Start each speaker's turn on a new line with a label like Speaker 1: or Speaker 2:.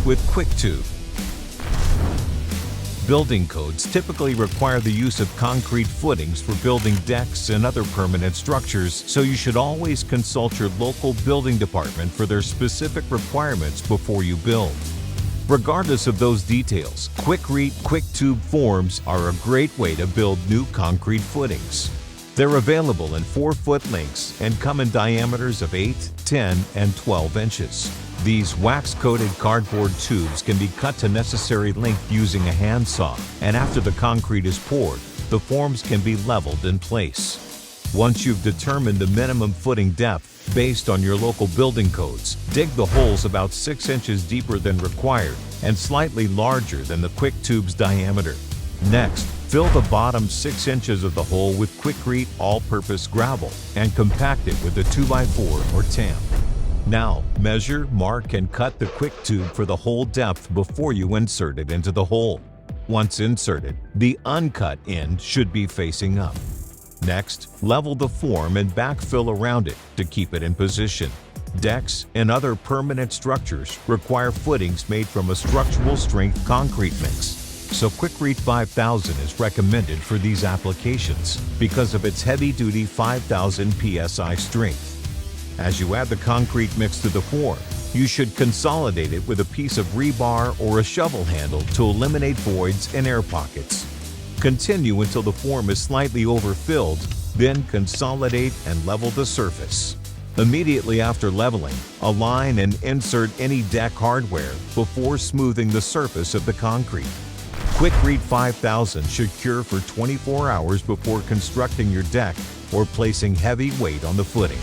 Speaker 1: Footings with QUIKTUBE. Building codes typically require the use of concrete footings for building decks and other permanent structures, so you should always consult your local building department for their specific requirements before you build. Regardless of those details, QUIKRETE QUIK-TUBE Forms are a great way to build new concrete footings. They're available in 4-foot lengths and come in diameters of 8, 10, and 12 inches. These wax-coated cardboard tubes can be cut to necessary length using a handsaw, and after the concrete is poured, the forms can be leveled in place. Once you've determined the minimum footing depth based on your local building codes, dig the holes about 6 inches deeper than required and slightly larger than the QUIKTUBE's diameter. Next, fill the bottom 6 inches of the hole with QUIKRETE All-Purpose Gravel and compact it with a 2x4 or tamp. Now, measure, mark, and cut the QUIKTUBE for the hole depth before you insert it into the hole. Once inserted, the uncut end should be facing up. Next, level the form and backfill around it to keep it in position. Decks and other permanent structures require footings made from a structural strength concrete mix, so QUIKRETE 5000 is recommended for these applications because of its heavy-duty 5000 psi strength. As you add the concrete mix to the form, you should consolidate it with a piece of rebar or a shovel handle to eliminate voids and air pockets. Continue until the form is slightly overfilled, then consolidate and level the surface. Immediately after leveling, align and insert any deck hardware before smoothing the surface of the concrete. QUIKRETE 5000 should cure for 24 hours before constructing your deck or placing heavy weight on the footing.